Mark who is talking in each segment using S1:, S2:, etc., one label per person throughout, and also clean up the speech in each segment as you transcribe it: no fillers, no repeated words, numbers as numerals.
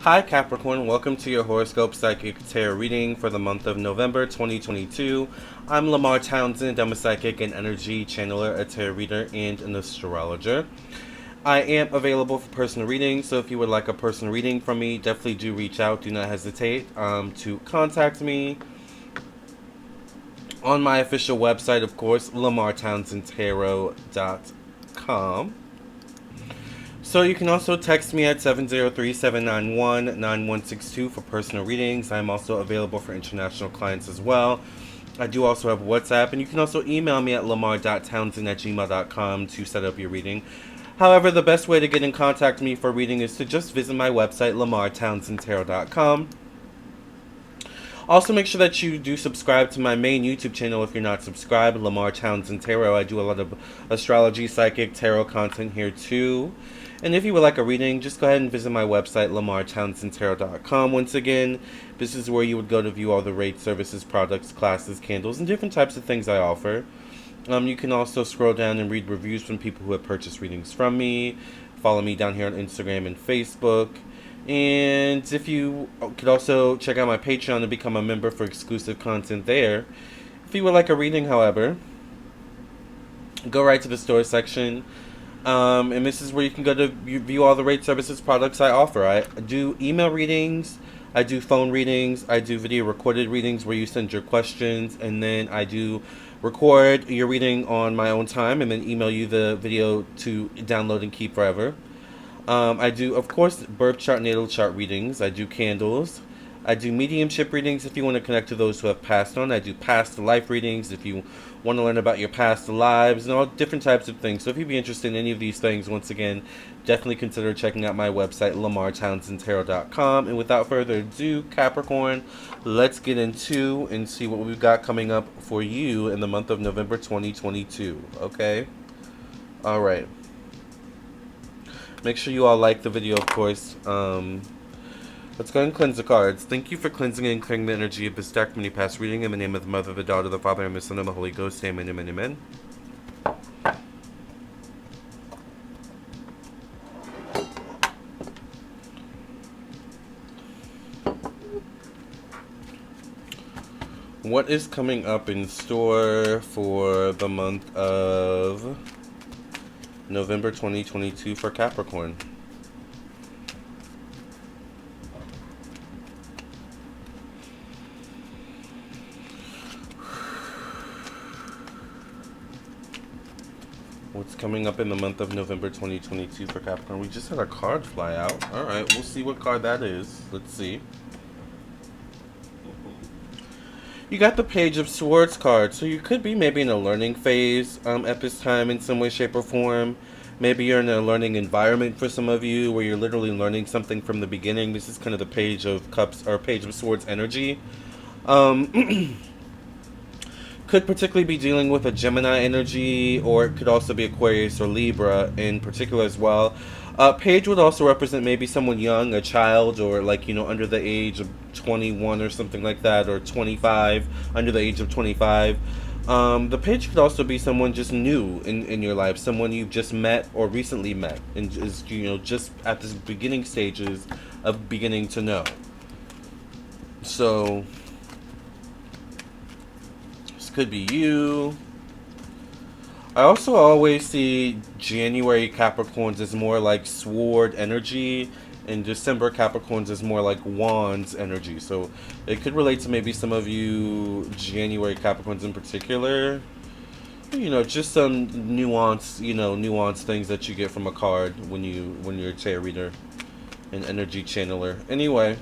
S1: Hi Capricorn, welcome to your horoscope psychic tarot reading for the month of November 2022. I'm Lamarr Townsend. I'm a psychic and energy channeler, a tarot reader, and an astrologer. I am available for personal readings, so if you would like a personal reading from me, definitely do reach out. Do not hesitate to contact me on my official website, of course, lamartownsendtarot.com. So you can also text me at 703-791-9162 for personal readings. I'm also available for international clients as well. I do also have WhatsApp, and you can also email me at lamarr.townsend@gmail.com to set up your reading. However, the best way to get in contact with me for reading is to just visit my website, lamartownsendtarot.com. Also, make sure that you do subscribe to my main YouTube channel if you're not subscribed, Lamarr Townsend Tarot. I do a lot of astrology, psychic, tarot content here too. And if you would like a reading, just go ahead and visit my website, lamartownsendtarot.com. Once again, this is where you would go to view all the rates, services, products, classes, candles, and different types of things I offer. You can also scroll down and read reviews from people who have purchased readings from me. Follow me down here on Instagram and Facebook. And if you could also check out my Patreon and become a member for exclusive content there. If you would like a reading, however, go right to the store section. And this is where you can go to view all the rates, services, products I offer. I do email readings, I do phone readings, I do video recorded readings where you send your questions, and then I do record your reading on my own time and then email you the video to download and keep forever. I do, of course, birth chart, natal chart readings. I do candles. I do mediumship readings if you want to connect to those who have passed on. I do past life readings if you want to learn about your past lives and all different types of things. So if you'd be interested in any of these things, once again, definitely consider checking out my website, lamartownsendtarot.com. And without further ado, Capricorn, let's get into and see what we've got coming up for you in the month of November 2022. Okay? All right. Make sure you all like the video, of course. Let's go ahead and cleanse the cards. Thank you for cleansing and clearing the energy of this deck from any past reading. In the name of the Mother, the Daughter, the Father, and the Son, and the Holy Ghost. Amen, amen, amen. What is coming up in store for the month of November 2022 for Capricorn? What's coming up in the month of November 2022 for Capricorn? We just had a card fly out. Alright, we'll see what card that is. Let's see. You got the Page of Swords card, so you could be maybe in a learning phase at this time in some way, shape, or form. Maybe you're in a learning environment for some of you where you're literally learning something from the beginning. This is kind of the Page of Cups or Page of Swords energy. Could particularly be dealing with a Gemini energy, or it could also be Aquarius or Libra in particular as well. Page would also represent maybe someone young, a child, or like, under the age of 21 or something like that, or 25, under the age of 25. The page could also be someone just new in your life, someone you've just met or recently met, and is, just at the beginning stages of beginning to know. So could be you. I also always see January Capricorns as more like sword energy, and December Capricorns as more like wands energy. So it could relate to maybe some of you January Capricorns in particular. Just some nuanced things that you get from a card when you're a tarot reader and energy channeler. Anyway,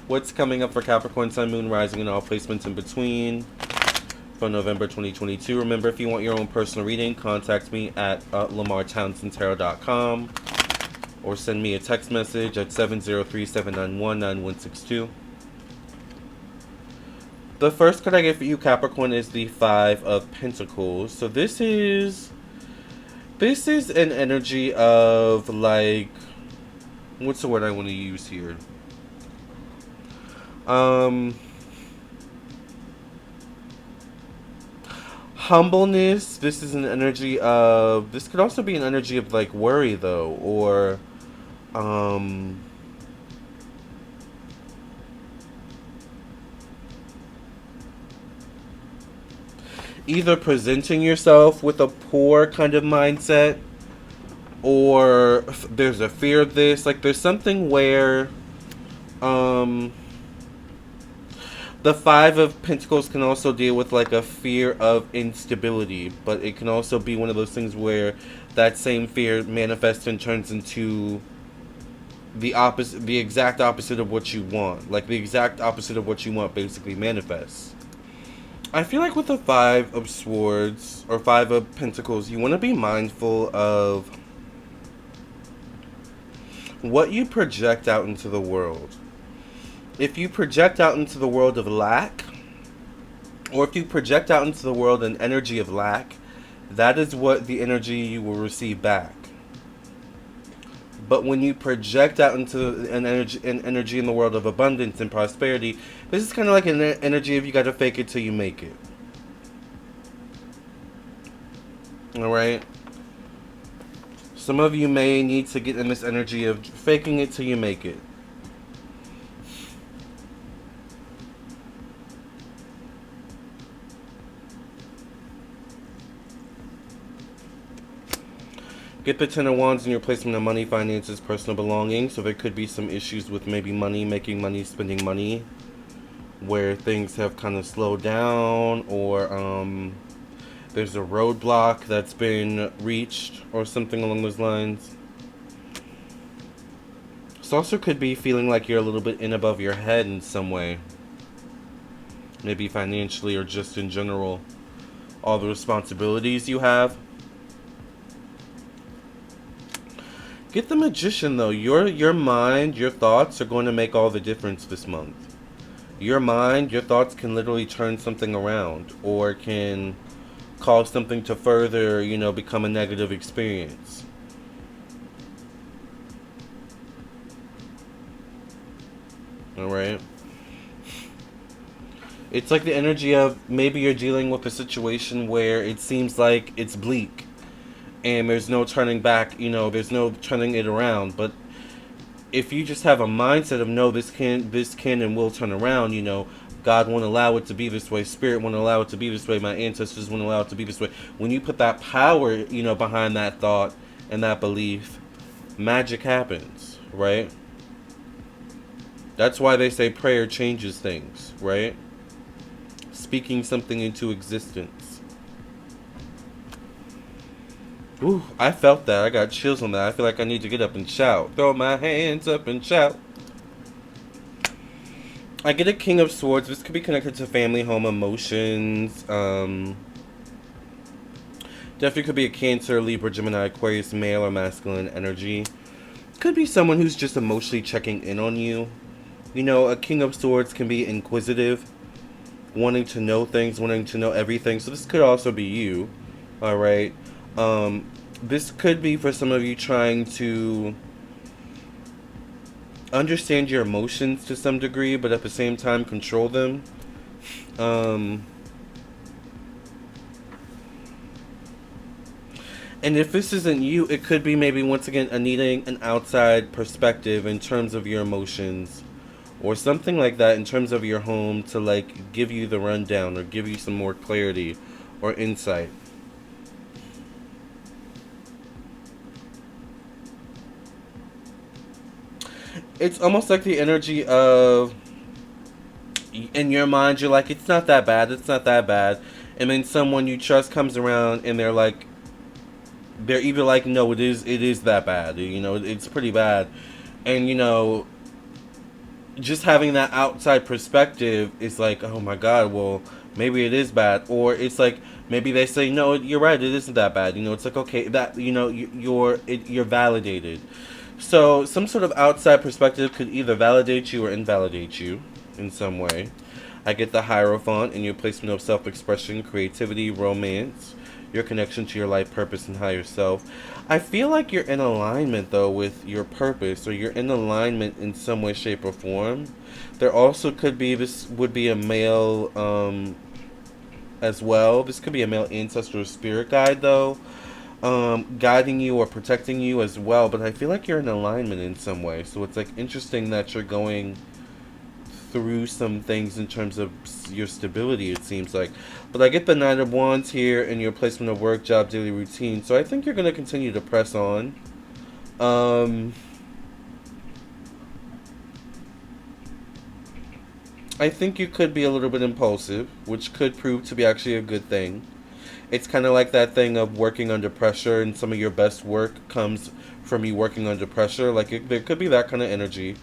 S1: what's coming up for Capricorn, Sun, Moon, Rising, and all placements in between for November 2022. Remember, if you want your own personal reading, contact me at lamartownsendtarot.com or send me a text message at 703-791-9162. The first card I get for you, Capricorn, is the Five of Pentacles. So this is an energy of, like, what's the word I want to use here? Humbleness. This is an energy of, this could also be an energy of like worry though, or either presenting yourself with a poor kind of mindset, or there's a fear of this. Like, there's something where um the Five of Pentacles can also deal with like a fear of instability, but it can also be one of those things where that same fear manifests and turns into the opposite, the exact opposite of what you want. Like, the exact opposite of what you want basically manifests. I feel like with the Five of Swords or Five of Pentacles, you want to be mindful of what you project out into the world. If you project out into the world of lack, or if you project out into the world an energy of lack, that is what the energy you will receive back. But when you project out into an energy in the world of abundance and prosperity, this is kind of like an energy of you got to fake it till you make it. Alright? Some of you may need to get in this energy of faking it till you make it. Get the Ten of Wands in your placement of money, finances, personal belongings. So there could be some issues with maybe money, making money, spending money, where things have kind of slowed down, or there's a roadblock that's been reached, or something along those lines. This also could be feeling like you're a little bit in above your head in some way. Maybe financially or just in general. All the responsibilities you have. Get the Magician, though. Your mind, your thoughts are going to make all the difference this month. Your mind, your thoughts can literally turn something around, or can cause something to further, become a negative experience. Alright? It's like the energy of maybe you're dealing with a situation where it seems like it's bleak. And there's no turning back, there's no turning it around. But if you just have a mindset of, no, this can and will turn around, God won't allow it to be this way, Spirit won't allow it to be this way, my ancestors won't allow it to be this way. When you put that power, behind that thought and that belief, magic happens, right? That's why they say prayer changes things, right? Speaking something into existence. Ooh, I felt that. I got chills on that. I feel like I need to get up and shout. Throw my hands up and shout. I get a King of Swords. This could be connected to family, home, emotions. Definitely could be a Cancer, Libra, Gemini, Aquarius, male or masculine energy. Could be someone who's just emotionally checking in on you. A King of Swords can be inquisitive, wanting to know things, wanting to know everything. So this could also be you. Alright. This could be for some of you trying to understand your emotions to some degree, but at the same time control them. And if this isn't you, it could be maybe once again needing an outside perspective in terms of your emotions, or something like that in terms of your home, to like give you the rundown or give you some more clarity or insight. It's almost like the energy of, in your mind, you're like, it's not that bad, it's not that bad. And then someone you trust comes around and they're either like, no, it is that bad. It's pretty bad. And, just having that outside perspective is like, oh my God, well, maybe it is bad. Or it's like, maybe they say, no, you're right, it isn't that bad. It's like, okay, that, you're validated. So some sort of outside perspective could either validate you or invalidate you in some way. I get the Hierophant in your placement of self-expression, creativity, romance, your connection to your life purpose and higher self. I feel like you're in alignment, though, with your purpose, or you're in alignment in some way, shape, or form. There also could be, this would be a male as well. This could be a male ancestor or spirit guide, though. Guiding you or protecting you as well, but I feel like you're in alignment in some way. So it's like interesting that you're going through some things in terms of your stability, it seems like. But I get the Nine of Wands here in your placement of work, job, daily routine. So I think you're going to continue to press on. I think you could be a little bit impulsive, which could prove to be actually a good thing. It's kind of like that thing of working under pressure, and some of your best work comes from you working under pressure. Like, there could be that kind of energy,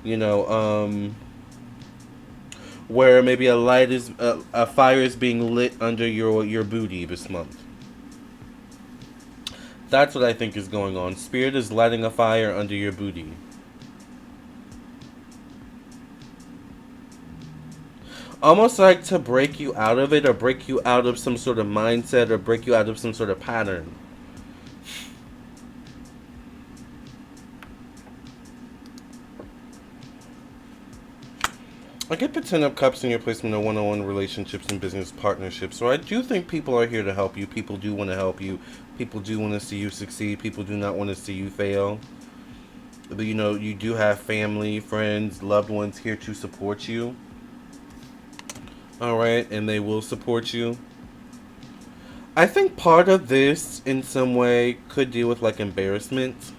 S1: you know, where maybe a fire is being lit under your booty this month. That's what I think is going on. Spirit is lighting a fire under your booty. Almost like to break you out of it, or break you out of some sort of mindset, or break you out of some sort of pattern. I get the Ten of Cups in your placement of one-on-one relationships and business partnerships. So I do think people are here to help you. People do want to help you. People do want to see you succeed. People do not want to see you fail. But, you know, you do have family, friends, loved ones here to support you. Alright, and they will support you. I think part of this, in some way, could deal with, like, embarrassment.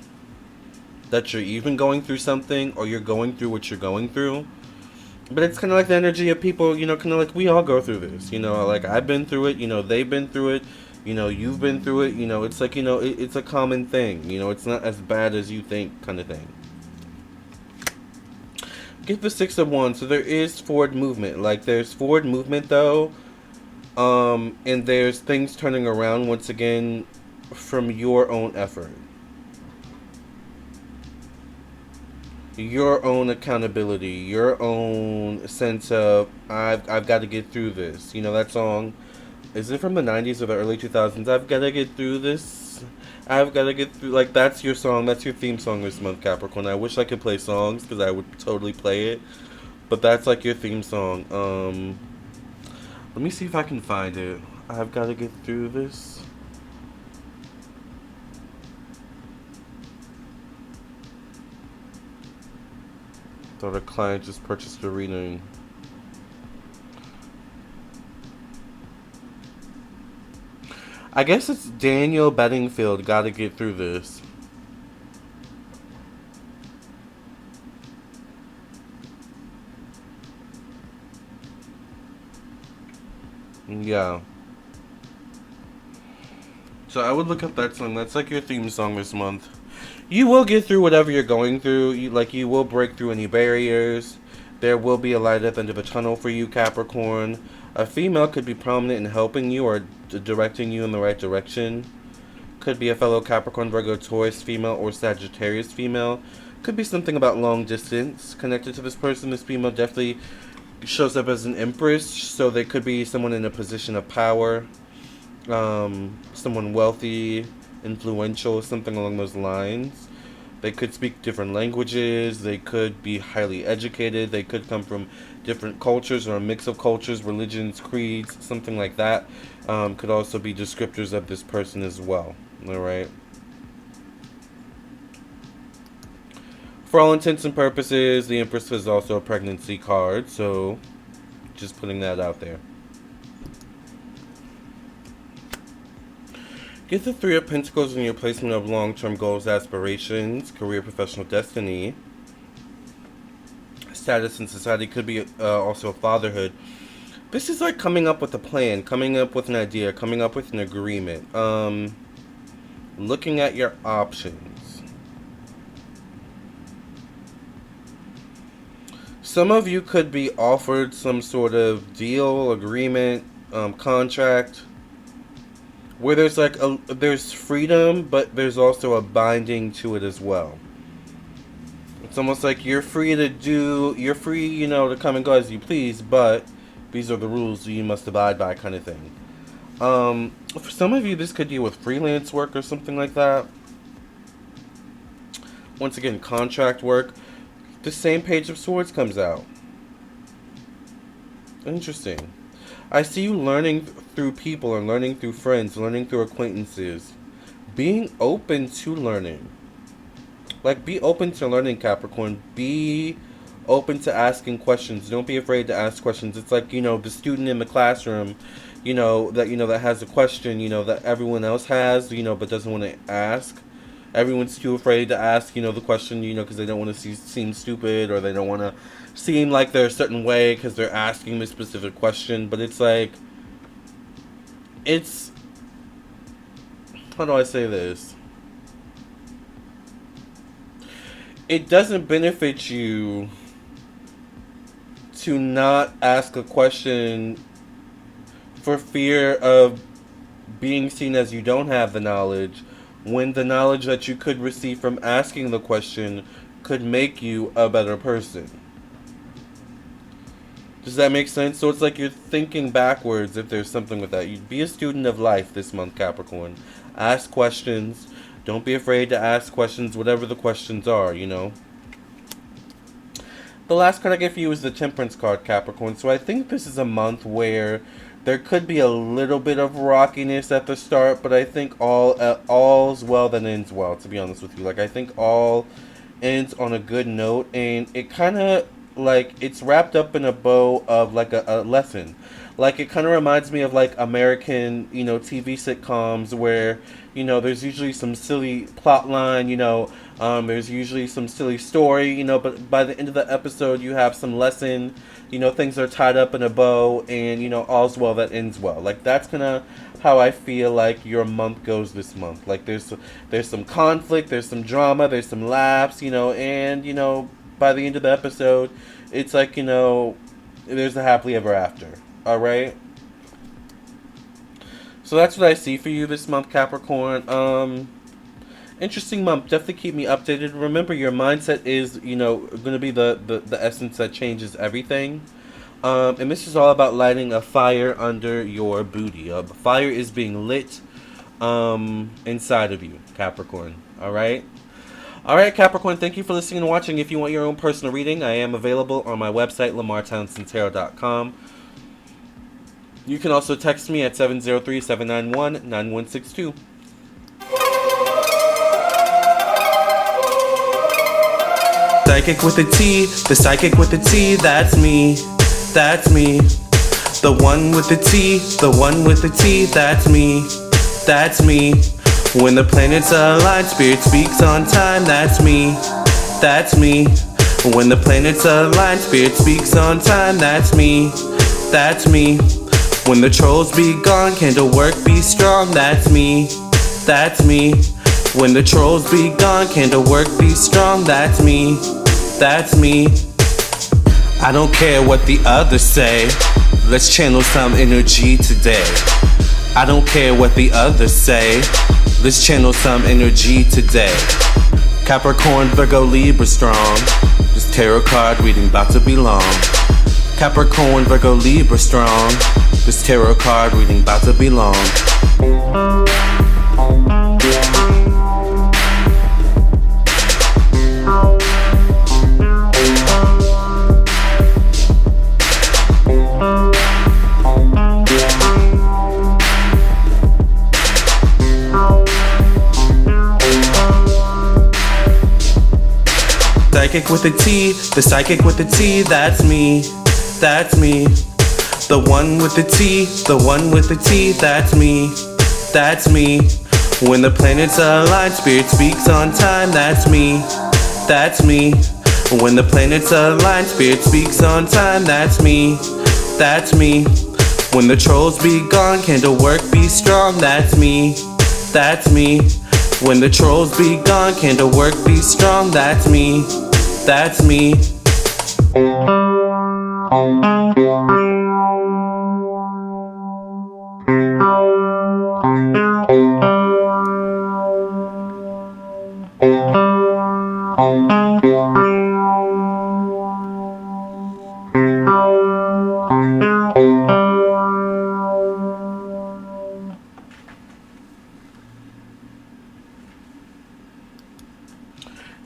S1: That you're even going through something, or you're going through what you're going through. But it's kind of like the energy of people, you know, kind of like we all go through this. You know, like I've been through it, you know, they've been through it, you know, you've been through it. You know, it's like, you know, it's a common thing. You know, it's not as bad as you think kind of thing. Get the Six of Wands. So there is forward movement. Like there's forward movement though. And there's things turning around once again from your own effort. Your own accountability, your own sense of I've got to get through this. You know that song? Is it from the 90s or the early 2000s? I've got to get through this. I've got to get through. Like that's your song. That's your theme song this month, Capricorn. I wish I could play songs because I would totally play it. But that's like your theme song. Let me see if I can find it. I've got to get through this. Thought a client just purchased a reading. I guess it's Daniel Bedingfield. Gotta get through this. Yeah. So I would look up that song. That's like your theme song this month. You will get through whatever you're going through. You will break through any barriers. There will be a light at the end of a tunnel for you, Capricorn. A female could be prominent in helping you or directing you in the right direction. Could be a fellow Capricorn, Virgo, Taurus female, or Sagittarius female. Could be something about long distance connected to this person. This female definitely shows up as an empress, so they could be someone in a position of power. Someone wealthy, influential, something along those lines. They could speak different languages. They could be highly educated. They could come from different cultures or a mix of cultures, religions, creeds, something like that. Could also be descriptors of this person as well. Alright. For all intents and purposes, the Empress is also a pregnancy card. So, just putting that out there. Get the Three of Pentacles in your placement of long-term goals, aspirations, career, professional destiny. Status in society could be also fatherhood. This is like coming up with a plan, coming up with an idea, coming up with an agreement. Looking at your options. Some of you could be offered some sort of deal, agreement, contract, where there's like there's freedom, but there's also a binding to it as well. It's almost like you're free, you know, to come and go as you please, but these are the rules you must abide by, kind of thing. For some of you, this could deal with freelance work or something like that. Once again, contract work. The same Page of Swords comes out. Interesting. I see you learning through people and learning through friends, learning through acquaintances. Being open to learning. Like, be open to learning, Capricorn. Be open to asking questions. Don't be afraid to ask questions. It's like, the student in the classroom, that has a question, that everyone else has, but doesn't want to ask. Everyone's too afraid to ask, the question, because they don't want to seem stupid, or they don't want to seem like they're a certain way because they're asking this specific question. But it's like, how do I say this? It doesn't benefit you to not ask a question for fear of being seen as you don't have the knowledge, when the knowledge that you could receive from asking the question could make you a better person. Does that make sense? So it's like you're thinking backwards if there's something with that. You'd be a student of life this month, Capricorn. Ask questions. Don't be afraid to ask questions, whatever the questions are, The last card I get for you is the Temperance card, Capricorn. So I think this is a month where there could be a little bit of rockiness at the start, but I think all's well that ends well, to be honest with you. Like, I think all ends on a good note, and it kind of, like, it's wrapped up in a bow of, like, a lesson. Like, it kind of reminds me of, like, American, TV sitcoms where, there's usually some silly plot line, there's usually some silly story, but by the end of the episode, you have some lesson, things are tied up in a bow, and, all's well that ends well. Like, that's kind of how I feel like your month goes this month. Like, there's some conflict, there's some drama, there's some laughs, and, by the end of the episode, it's like, there's a happily ever after. Alright? So that's what I see for you this month, Capricorn. Interesting month. Definitely keep me updated. Remember, your mindset is, going to be the essence that changes everything. And this is all about lighting a fire under your booty. A fire is being lit inside of you, Capricorn. Alright? Alright, Capricorn, thank you for listening and watching. If you want your own personal reading, I am available on my website, LamarrTownsendTarot.com. You can also text me at 703-791-9162. Psychic with a T, the psychic with a T, that's me, that's me. The one with the T, the one with the T, that's me, that's me. When the planets align, spirit speaks on time, that's me, that's me. When the planets align, spirit speaks on time, that's me, that's me. When the trolls be gone, candle work be strong, that's me, that's me. When the trolls be gone, candle work be strong, that's me, that's me. I don't care what the others say, let's channel some energy today. I don't care what the others say, let's channel some energy today. Capricorn, Virgo, Libra strong, this tarot card reading about to be long. Capricorn, Virgo, Libra strong, this tarot card reading about to be long. Psychic with a T, the psychic with a T, that's me, that's me. The one with the T, the one with the T, that's me, that's me. When the planets align, spirit speaks on time, that's me, that's me. When the planets align, spirit speaks on time, that's me, that's me. When the trolls be gone, candle work be strong, that's me, that's me. When the trolls be gone, candle work be strong, that's me, that's me.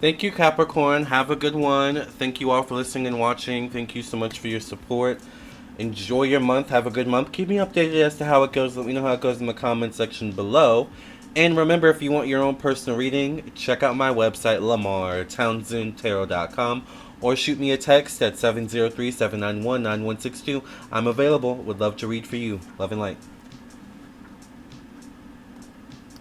S1: Thank you, Capricorn. Have a good one. Thank you all for listening and watching. Thank you so much for your support. Enjoy your month. Have a good month. Keep me updated as to how it goes. Let me know how it goes in the comment section below. And remember, if you want your own personal reading, check out my website, LamarrTownsendTarot.com, or shoot me a text at 703-791-9162. I'm available. Would love to read for you. Love and light.